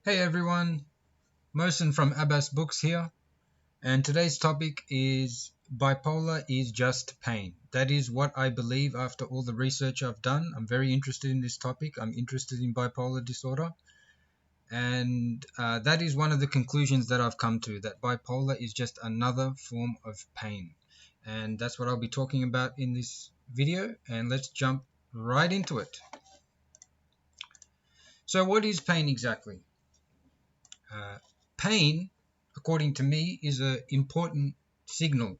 Hey everyone, Mohsen from Abbas Books here, and today's topic is bipolar is just pain. That is what I believe after all the research I've done. I'm very interested in this topic. I'm interested in bipolar disorder, and that is one of the conclusions that I've come to, that bipolar is just another form of pain. And that's what I'll be talking about in this video, and let's jump right into it. So what is pain exactly? Pain, according to me, is an important signal.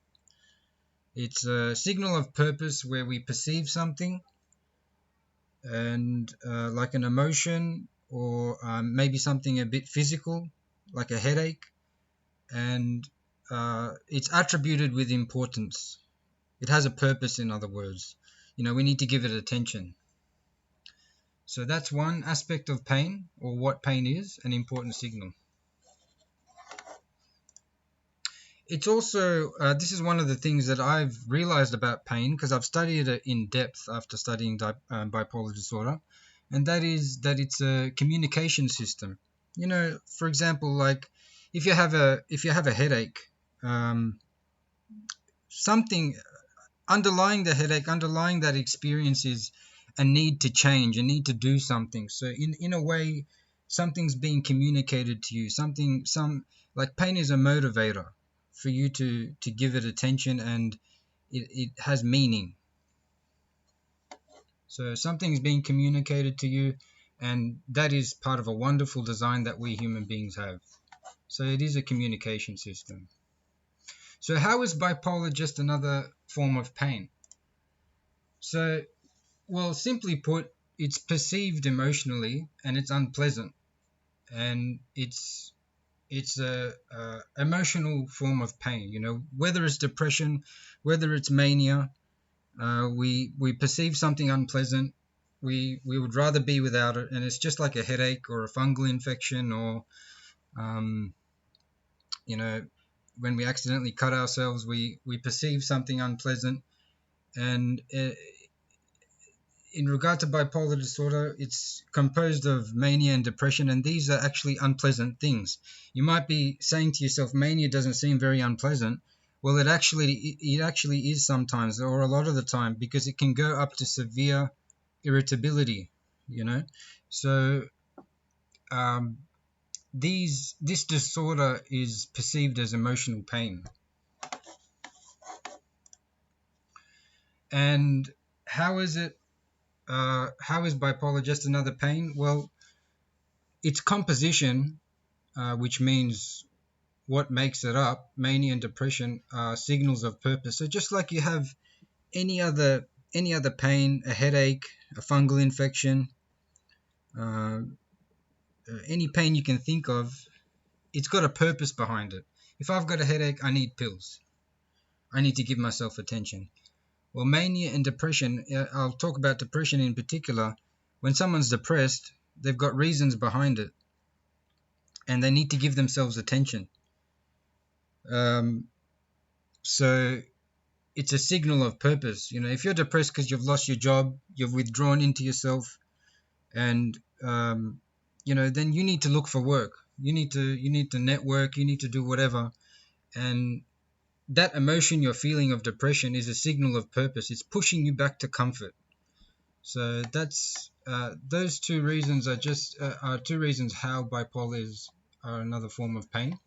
It's a signal of purpose where we perceive something and like an emotion or maybe something a bit physical, like a headache, and it's attributed with importance. It has a purpose, in other words. We need to give it attention. So that's one aspect of pain, or what pain is, an important signal. It's also, this is one of the things that I've realized about pain, because I've studied it in depth after studying bipolar disorder, and that is that it's a communication system. For example, like if you have a headache, something underlying the headache, underlying that experience is a need to change, a need to do something. So in a way, something's being communicated to you. Like pain is a motivator for you to give it attention, and it has meaning. So something's being communicated to you, and that is part of a wonderful design that we human beings have. So it is a communication system. So how is bipolar just another form of pain? So, well, simply put, it's perceived emotionally and it's unpleasant, and it's a emotional form of pain. Whether it's depression, whether it's mania, we perceive something unpleasant. We would rather be without it, and it's just like a headache or a fungal infection, or um, you know when we accidentally cut ourselves, we perceive something unpleasant. And in regard to bipolar disorder, it's composed of mania and depression, and these are actually unpleasant things. You might be saying to yourself, mania doesn't seem very unpleasant. Well, it actually is sometimes, or a lot of the time, because it can go up to severe irritability. So um, this disorder is perceived as emotional pain. And how is it? How is bipolar just another pain? Well, its composition, which means what makes it up, mania and depression, are signals of purpose. So just like you have any other pain, a headache, a fungal infection, uh, any pain you can think of, it's got a purpose behind it. If I've got a headache, I need pills. I need to give myself attention. Well, mania and depression, I'll talk about depression in particular. When someone's depressed, they've got reasons behind it, and they need to give themselves attention. So it's a signal of purpose. If you're depressed because you've lost your job, you've withdrawn into yourself, and then you need to look for work. You need to network. You need to do whatever, and that emotion you're feeling of depression is a signal of purpose. It's pushing you back to comfort. So that's those two reasons are two reasons how bipolar is another form of pain.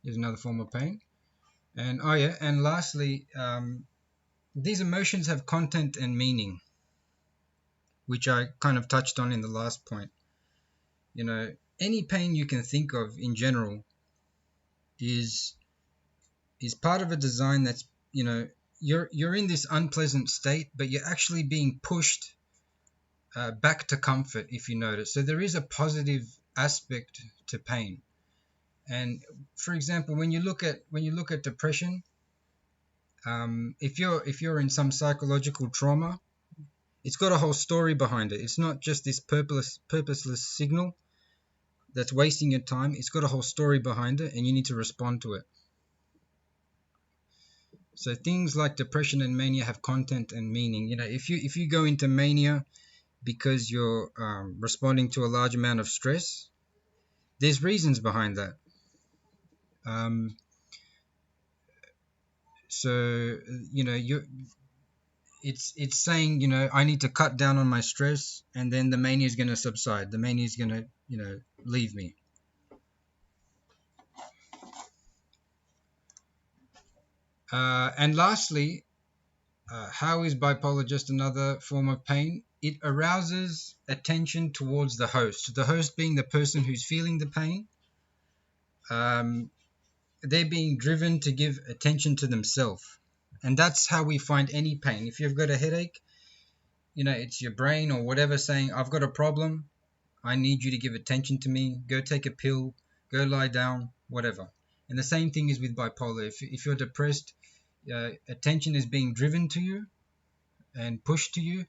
Is another form of pain. And oh yeah, and lastly, these emotions have content and meaning, which I kind of touched on in the last point. Any pain you can think of in general is part of a design that's, you're in this unpleasant state, but you're actually being pushed back to comfort, if you notice. So there is a positive aspect to pain. And for example, when you look at depression, if you're in some psychological trauma, it's got a whole story behind it. It's not just this purposeless signal that's wasting your time. It's got a whole story behind it, and you need to respond to it. So things like depression and mania have content and meaning. If you go into mania because you're responding to a large amount of stress, there's reasons behind that. Um, so it's saying, I need to cut down on my stress, and then the mania is going to subside. The mania is going to leave me. And lastly, how is bipolar just another form of pain? It arouses attention towards the host being the person who's feeling the pain. They're being driven to give attention to themselves. And that's how we find any pain. If you've got a headache, it's your brain or whatever saying, I've got a problem. I need you to give attention to me. Go take a pill. Go lie down, whatever. And the same thing is with bipolar. If you're depressed, attention is being driven to you and pushed to you.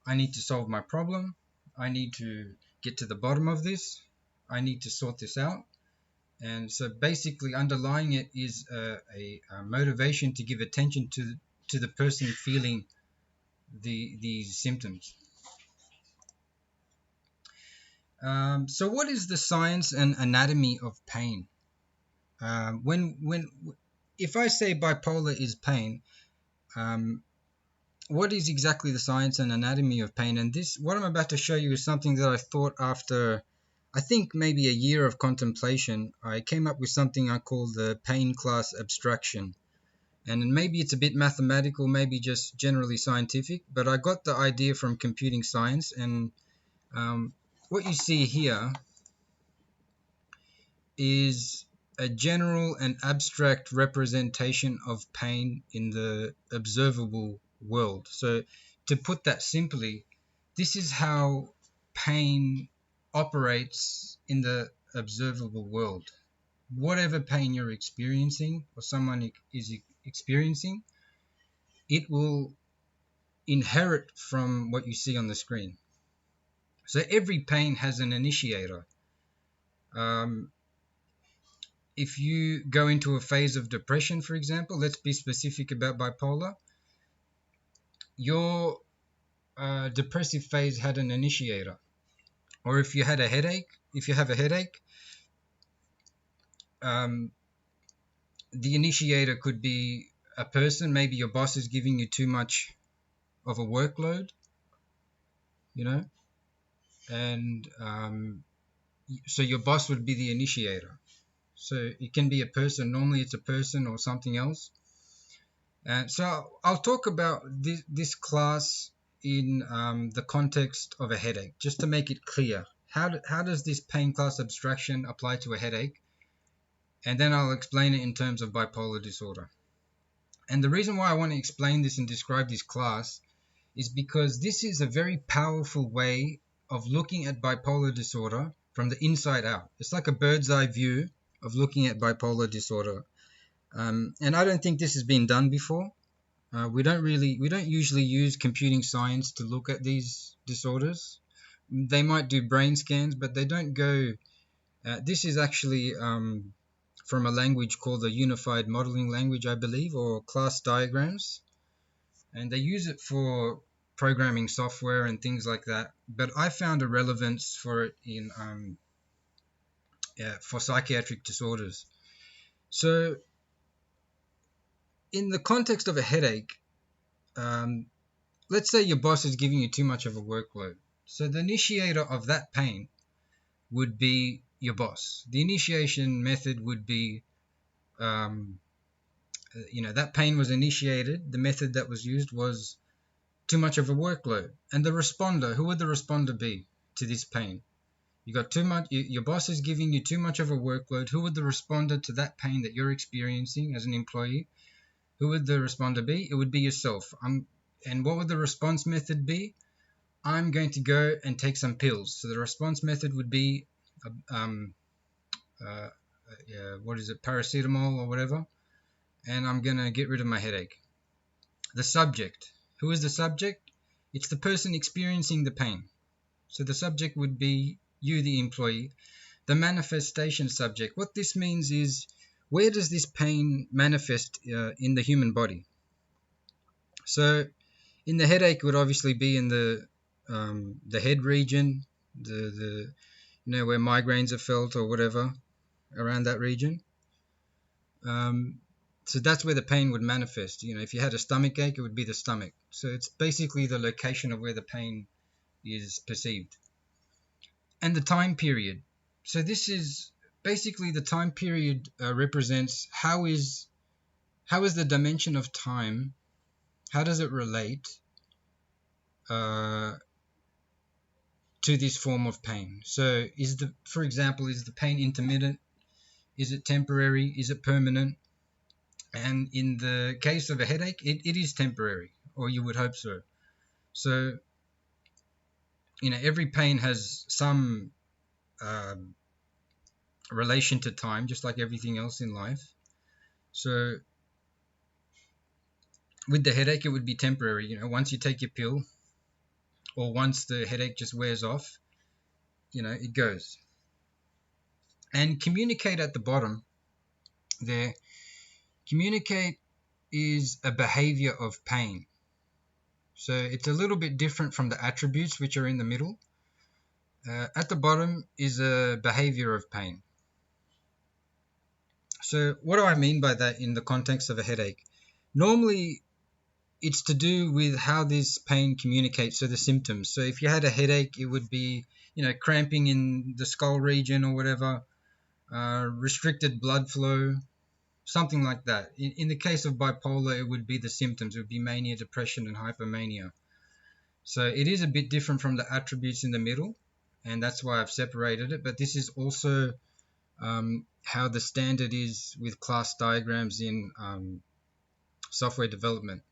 I need to solve my problem. I need to get to the bottom of this. I need to sort this out. And so basically underlying it is a motivation to give attention to the person feeling these symptoms. So what is the science and anatomy of pain? When if I say bipolar is pain, what is exactly the science and anatomy of pain? And what I'm about to show you is something that I thought after, I think maybe a year of contemplation. I came up with something I call the pain class abstraction. And maybe it's a bit mathematical, maybe just generally scientific, but I got the idea from computing science. And what you see here is a general and abstract representation of pain in the observable world. So to put that simply, this is how pain operates in the observable world. Whatever pain you're experiencing or someone is experiencing, it will inherit from what you see on the screen. So every pain has an initiator. If you go into a phase of depression, for example, let's be specific about bipolar, your depressive phase had an initiator. Or if you have a headache, the initiator could be a person. Maybe your boss is giving you too much of a workload, and so your boss would be the initiator. So it can be a person. Normally it's a person or something else. So I'll talk about this class in the context of a headache, just to make it clear. How does this pain class abstraction apply to a headache? And then I'll explain it in terms of bipolar disorder. And the reason why I want to explain this and describe this class is because this is a very powerful way of looking at bipolar disorder from the inside out. It's like a bird's eye view of looking at bipolar disorder. And I don't think this has been done before. We don't usually use computing science to look at these disorders. They might do brain scans, but they don't go. This is actually from a language called the Unified Modeling Language, I believe, or class diagrams, and they use it for programming software and things like that. But I found a relevance for it in for psychiatric disorders. So, in the context of a headache, let's say your boss is giving you too much of a workload. So the initiator of that pain would be your boss. The initiation method would be, that pain was initiated. The method that was used was too much of a workload. And the responder, who would the responder be to this pain? You got too much. Your boss is giving you too much of a workload. Who would the responder to that pain that you're experiencing as an employee? Who would the responder be? It would be yourself. And what would the response method be? I'm going to go and take some pills. So the response method would be, paracetamol or whatever, and I'm going to get rid of my headache. The subject. Who is the subject? It's the person experiencing the pain. So the subject would be you, the employee. The manifestation subject. What this means is, where does this pain manifest in the human body? So in the headache, it would obviously be in the head region, the where migraines are felt or whatever, around that region. So that's where the pain would manifest. If you had a stomach ache, it would be the stomach. So it's basically the location of where the pain is perceived. And the time period. So this is basically the time period represents how is the dimension of time, how does it relate uh, to this form of pain. So for example, is the pain intermittent? Is it temporary? Is it permanent? And in the case of a headache, it is temporary, or you would hope so. So, every pain has some relation to time, just like everything else in life. So with the headache, it would be temporary. Once you take your pill, or once the headache just wears off, it goes. And communicate at the bottom there. Communicate is a behavior of pain. So it's a little bit different from the attributes, which are in the middle. At the bottom is a behavior of pain. So what do I mean by that in the context of a headache? Normally, it's to do with how this pain communicates, so the symptoms. So if you had a headache, it would be, cramping in the skull region or whatever, restricted blood flow, something like that. In the case of bipolar, it would be the symptoms. It would be mania, depression, and hypomania. So it is a bit different from the attributes in the middle, and that's why I've separated it. But this is also how the standard is with class diagrams in software development,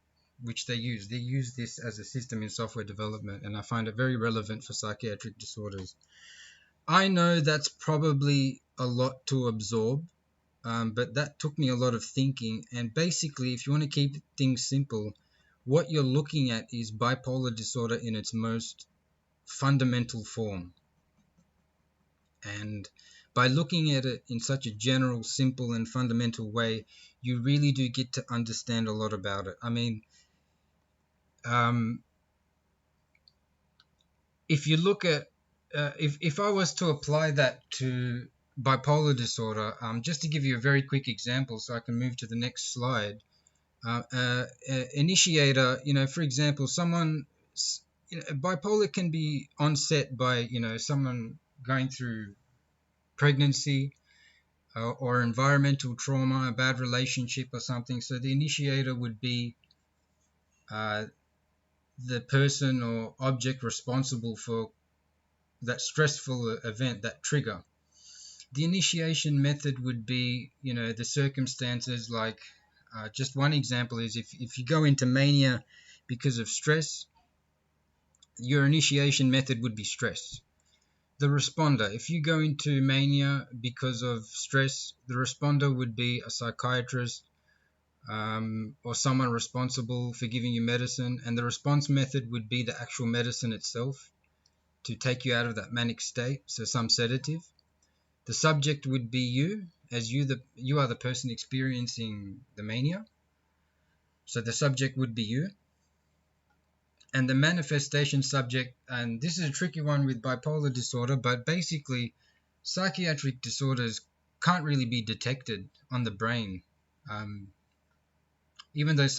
which they use. They use this as a system in software development, and I find it very relevant for psychiatric disorders. I know that's probably a lot to absorb, but that took me a lot of thinking. And basically, if you want to keep things simple, what you're looking at is bipolar disorder in its most fundamental form. And by looking at it in such a general, simple, and fundamental way, you really do get to understand a lot about it. I mean, if you look at, if I was to apply that to bipolar disorder, just to give you a very quick example so I can move to the next slide, initiator, for example, someone, bipolar can be onset by, someone going through pregnancy or environmental trauma, a bad relationship or something. So the initiator would be the person or object responsible for that stressful event, that trigger. The initiation method would be, the circumstances, like just one example is if you go into mania because of stress, your initiation method would be stress. The responder, if you go into mania because of stress, the responder would be a psychiatrist or someone responsible for giving you medicine, and the response method would be the actual medicine itself to take you out of that manic state, so some sedative. The subject would be you, as you are the person experiencing the mania. So the subject would be you. And the manifestation subject, and this is a tricky one with bipolar disorder, but basically psychiatric disorders can't really be detected on the brain. Even though in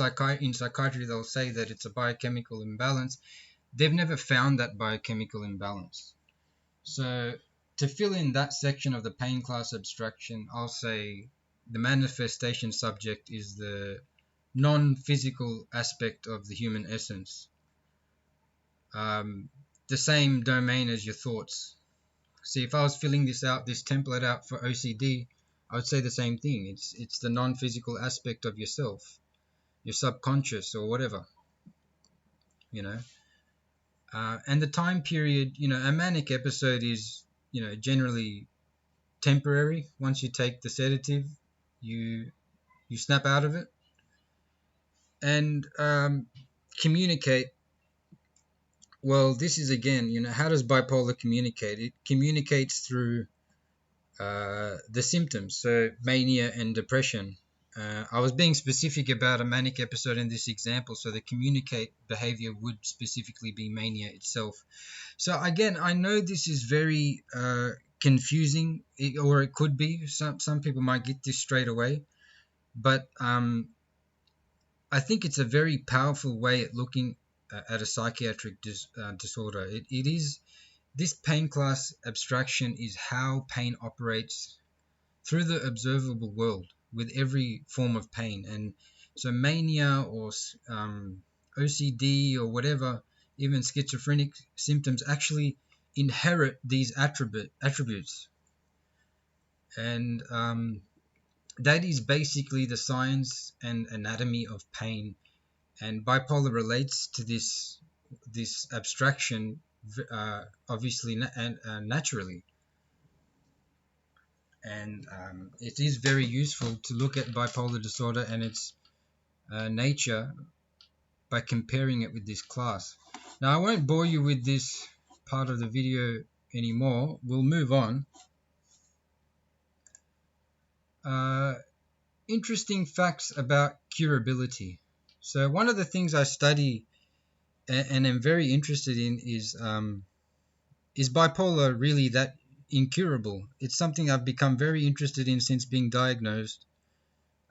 psychiatry they'll say that it's a biochemical imbalance, they've never found that biochemical imbalance. So to fill in that section of the pain class abstraction, I'll say the manifestation subject is the non-physical aspect of the human essence. The same domain as your thoughts. See, if I was filling this template out for OCD, I would say the same thing. It's the non-physical aspect of yourself, your subconscious or whatever, and the time period, a manic episode is, generally temporary. Once you take the sedative, you snap out of it. And communicate. Well, this is again, how does bipolar communicate? It communicates through the symptoms, so mania and depression. I was being specific about a manic episode in this example, so the communicate behavior would specifically be mania itself. So again, I know this is very confusing, or it could be. Some people might get this straight away, but I think it's a very powerful way at looking at a psychiatric disorder. It is this pain class abstraction is how pain operates through the observable world with every form of pain. And so mania or OCD or whatever, even schizophrenic symptoms actually inherit these attributes. And that is basically the science and anatomy of pain. And bipolar relates to this abstraction obviously and naturally. And it is very useful to look at bipolar disorder and its nature by comparing it with this class. Now, I won't bore you with this part of the video anymore. We'll move on. Interesting facts about curability. So one of the things I study and am very interested in is bipolar really that incurable? It's something I've become very interested in since being diagnosed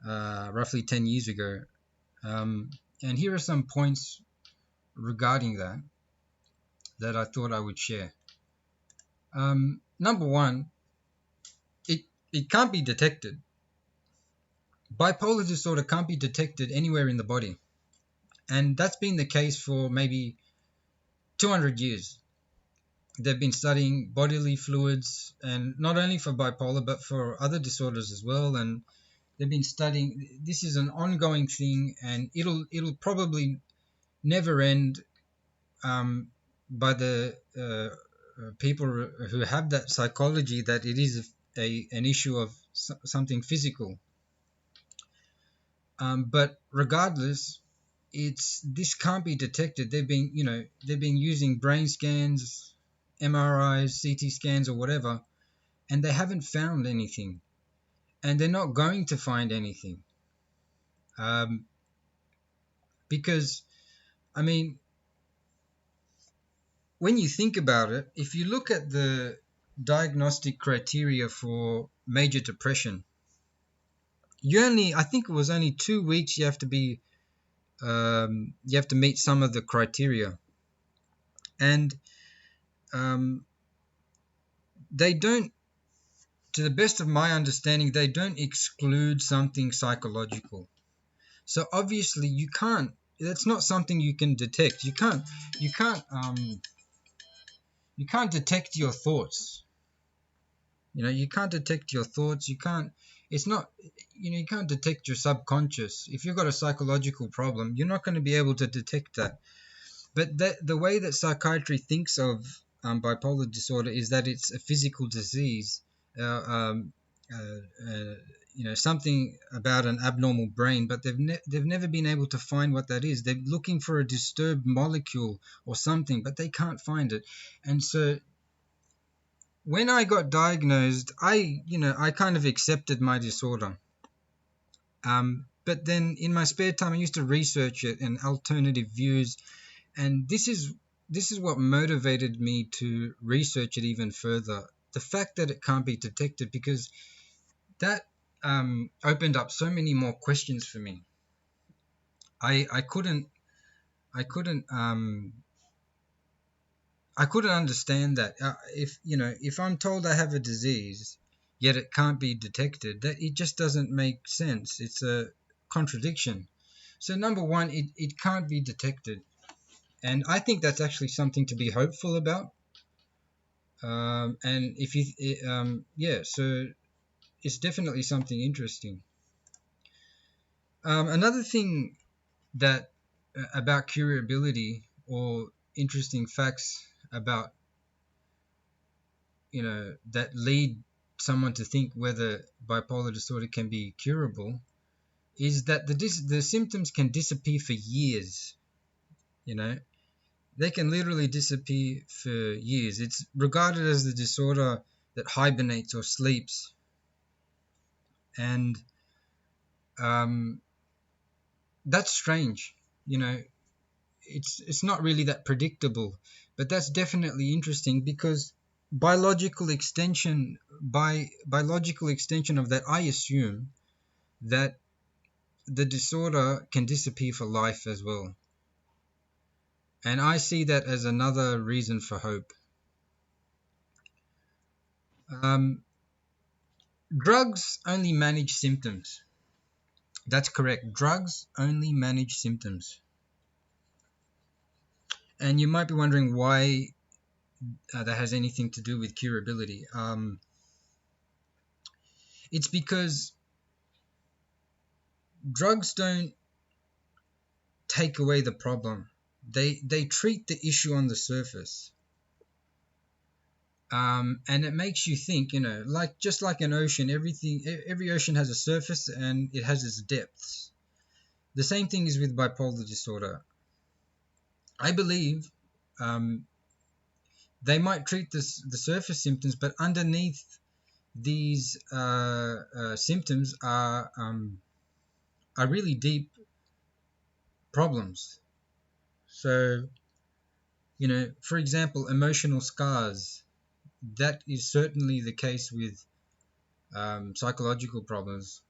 roughly 10 years ago. And here are some points regarding that I thought I would share. Number one, it can't be detected. Bipolar disorder can't be detected anywhere in the body. And that's been the case for maybe 200 years. They've been studying bodily fluids, and not only for bipolar, but for other disorders as well. And they've been studying, this is an ongoing thing, and it'll probably never end by the people who have that psychology that it is an issue of something physical. But regardless, this can't be detected. They've been using brain scans, MRIs, CT scans, or whatever, and they haven't found anything, and they're not going to find anything, because I mean, when you think about it, if you look at the diagnostic criteria for major depression, I think it was only 2 weeks you have to be you have to meet some of the criteria, and they don't, to the best of my understanding, they don't exclude something psychological. So obviously that's not something you can detect. You can't detect your thoughts. You can't detect your thoughts. It's not, you can't detect your subconscious. If you've got a psychological problem, you're not going to be able to detect that. But the way that psychiatry thinks of bipolar disorder is that it's a physical disease, something about an abnormal brain, but they've never been able to find what that is. They're looking for a disturbed molecule or something, but they can't find it. And so when I got diagnosed, I kind of accepted my disorder. But then in my spare time, I used to research it and alternative views, and this is what motivated me to research it even further. The fact that it can't be detected, because that opened up so many more questions for me. I couldn't understand that. If I'm told I have a disease, yet it can't be detected, that it just doesn't make sense. It's a contradiction. So number one, it can't be detected, and I think that's actually something to be hopeful about. And if you, so it's definitely something interesting. Another thing that about curability, or interesting facts about that lead someone to think whether bipolar disorder can be curable, is that the symptoms can disappear for years. They can literally disappear for years. It's regarded as the disorder that hibernates or sleeps, and that's strange. It's not really that predictable, but that's definitely interesting, because biological extension of that, I assume that the disorder can disappear for life as well. And I see that as another reason for hope. Um, Drugs only manage symptoms. That's correct. Drugs only manage symptoms. And you might be wondering why that has anything to do with curability. It's because drugs don't take away the problem. They treat the issue on the surface. And it makes you think, like just like an ocean, every ocean has a surface and it has its depths. The same thing is with bipolar disorder. I believe they might treat the surface symptoms, but underneath these symptoms are really deep problems. So, for example, emotional scars. That is certainly the case with psychological problems.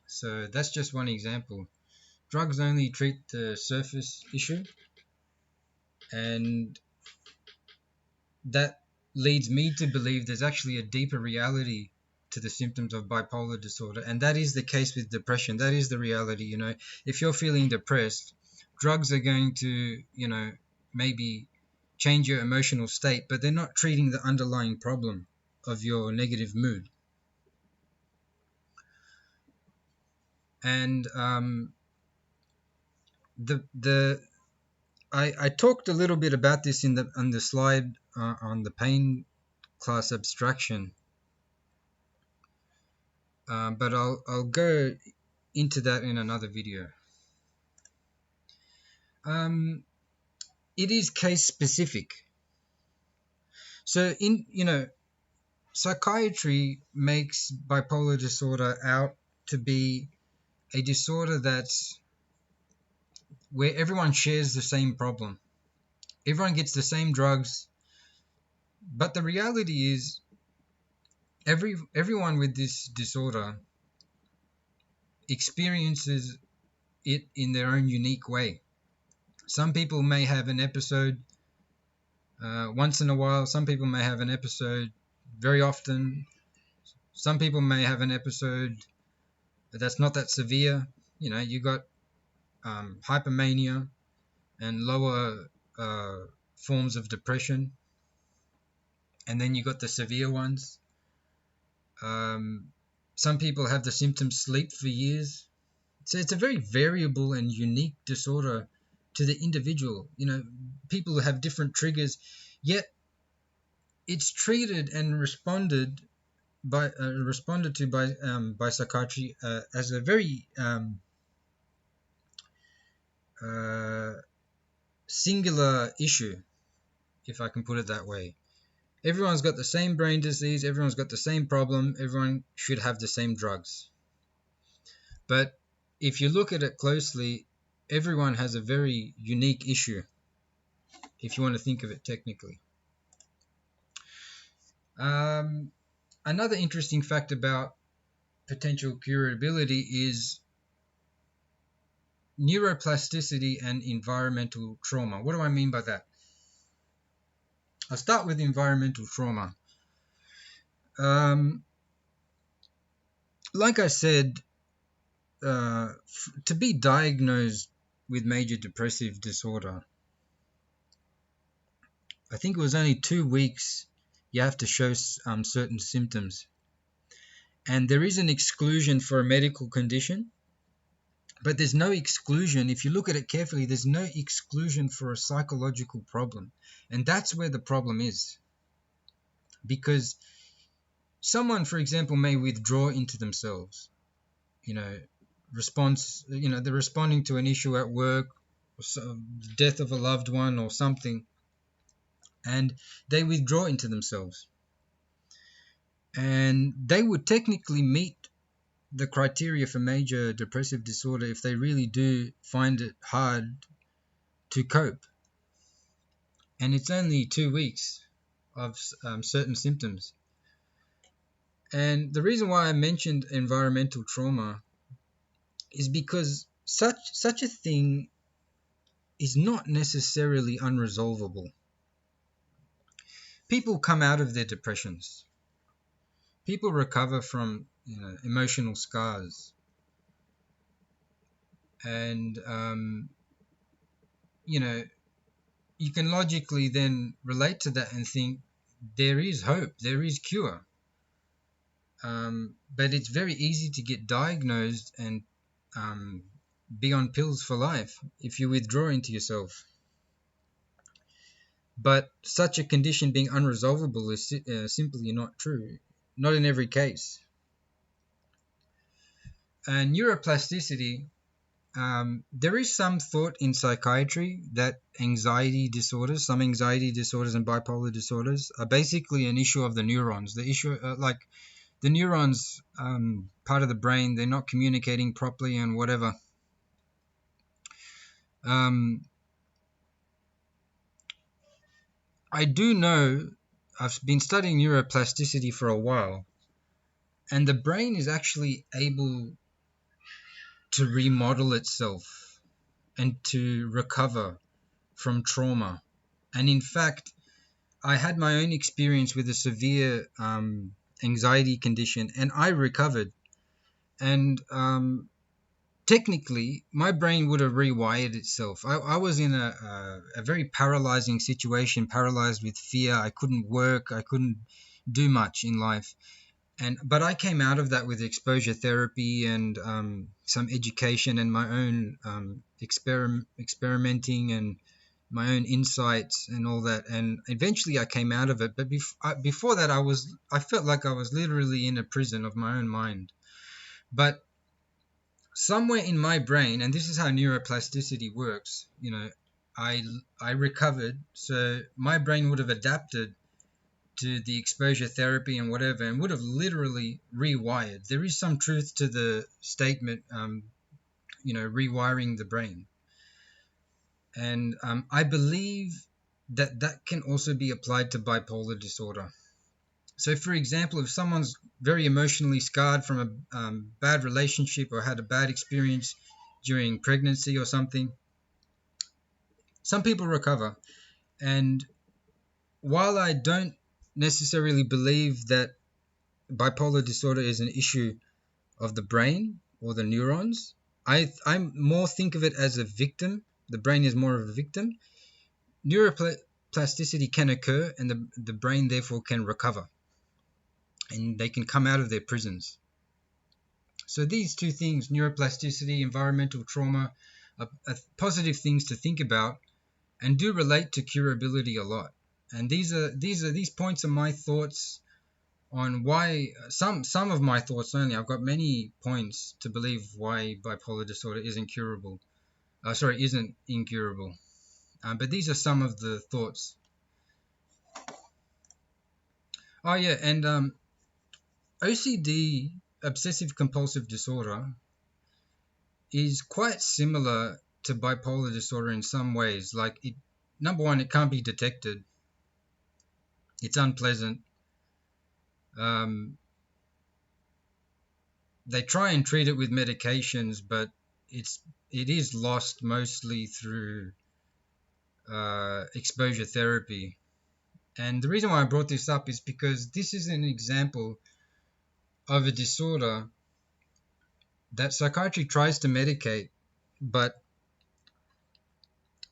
So that's just one example. Drugs only treat the surface issue, and that leads me to believe there's actually a deeper reality to the symptoms of bipolar disorder, and that is the case with depression. That is the reality. If you're feeling depressed, drugs are going to, maybe change your emotional state, but they're not treating the underlying problem of your negative mood. And I talked a little bit about this on the slide on the pain class abstraction, but I'll go into that in another video. It is case specific. So psychiatry makes bipolar disorder out to be a disorder that's where everyone shares the same problem. Everyone gets the same drugs, but the reality is everyone with this disorder experiences it in their own unique way. Some people may have an episode once in a while. Some people may have an episode very often. Some people may have an episode that's not that severe. You got hypomania and lower forms of depression, and then you got the severe ones. Some people have the symptoms sleep for years. So it's a very variable and unique disorder to the individual. People have different triggers, yet it's treated and responded to by psychiatry as a very singular issue, if I can put it that way. Everyone's got the same brain disease, everyone's got the same problem, everyone should have the same drugs. But if you look at it closely, everyone has a very unique issue, if you want to think of it technically. Another interesting fact about potential curability is neuroplasticity and environmental trauma. What do I mean by that? I'll start with environmental trauma. Like I said, to be diagnosed with major depressive disorder, I think it was only 2 weeks you have to show certain symptoms. And there is an exclusion for a medical condition, but there's no exclusion, if you look at it carefully, there's no exclusion for a psychological problem. And that's where the problem is. Because someone, for example, may withdraw into themselves, they're responding to an issue at work, or death of a loved one or something, and they withdraw into themselves. And they would technically meet the criteria for major depressive disorder if they really do find it hard to cope. And it's only 2 weeks. of certain symptoms. And the reason why I mentioned environmental trauma is because such a thing is not necessarily unresolvable. People come out of their depressions. People recover from emotional scars, and you know you can logically then relate to that and think there is hope, there is cure. But it's very easy to get diagnosed and um, be on pills for life if you withdraw into yourself. But such a condition being unresolvable is simply not true, not in every case. And neuroplasticity, there is some thought in psychiatry that some anxiety disorders and bipolar disorders are basically an issue of the neurons. The issue, like the neurons, part of the brain, they're not communicating properly and whatever. Um, I do know, I've been studying neuroplasticity for a while, and the brain is actually able to remodel itself and to recover from trauma. And in fact, I had my own experience with a severe anxiety condition, and I recovered. And technically, my brain would have rewired itself. I was in a very paralyzing situation, paralyzed with fear. I couldn't work. I couldn't do much in life. But I came out of that with exposure therapy and some education and my own experimenting and my own insights and all that. And eventually I came out of it. But before that, I felt like I was literally in a prison of my own mind. But somewhere in my brain, and this is how neuroplasticity works, I I recovered, so my brain would have adapted to the exposure therapy and whatever, and would have literally rewired. There is some truth to the statement, rewiring the brain. And I believe that that can also be applied to bipolar disorder. So, for example, if someone's very emotionally scarred from a bad relationship or had a bad experience during pregnancy or something, some people recover. And while I don't necessarily believe that bipolar disorder is an issue of the brain or the neurons, I more think of it as a victim. The brain is more of a victim. Neuroplasticity can occur, and the brain therefore can recover, and they can come out of their prisons. So these two things, neuroplasticity, environmental trauma, are positive things to think about, and do relate to curability a lot. And these points are my thoughts on why, some of my thoughts only. I've got many points to believe why bipolar disorder isn't curable. Isn't incurable. But these are some of the thoughts. Oh yeah, and OCD, obsessive compulsive disorder, is quite similar to bipolar disorder in some ways. Like, number one, it can't be detected. It's unpleasant. Um, they try and treat it with medications, but it is lost mostly through exposure therapy. And the reason why I brought this up is because this is an example of a disorder that psychiatry tries to medicate, but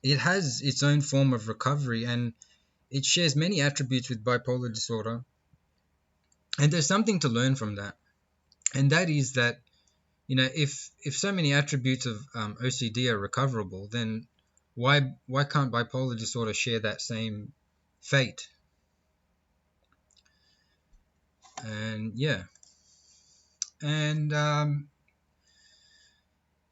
it has its own form of recovery, and it shares many attributes with bipolar disorder. And there's something to learn from that. And that is that, if so many attributes of OCD are recoverable, then why can't bipolar disorder share that same fate? And yeah, and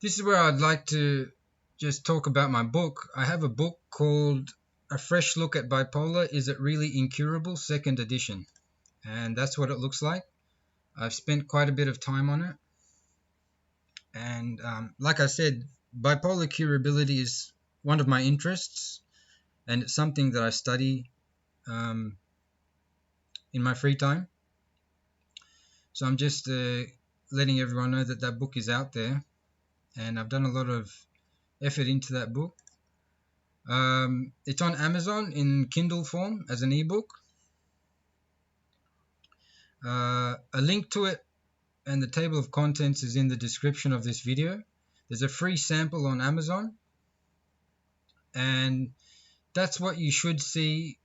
this is where I'd like to just talk about my book. I have a book called A Fresh Look at Bipolar, Is It Really Incurable? Second edition. And that's what it looks like. I've spent quite a bit of time on it. And like I said, bipolar curability is one of my interests, and it's something that I study. in my free time. So I'm just letting everyone know that that book is out there, and I've done a lot of effort into that book. It's on Amazon in Kindle form as an ebook. A link to it and the table of contents is in the description of this video. There's a free sample on Amazon, and that's what you should see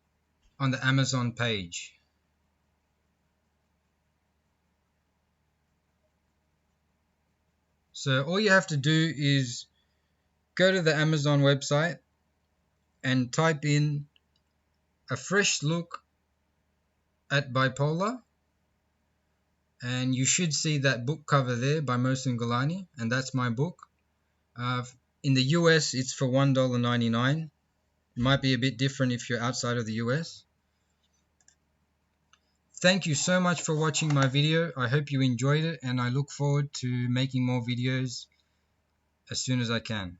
on the Amazon page. So all you have to do is go to the Amazon website and type in a fresh look at bipolar, and you should see that book cover there by Mohsen Golani, and that's my book. In the US, it's for $1.99. It might be a bit different if you're outside of the US. Thank you so much for watching my video. I hope you enjoyed it, and I look forward to making more videos as soon as I can.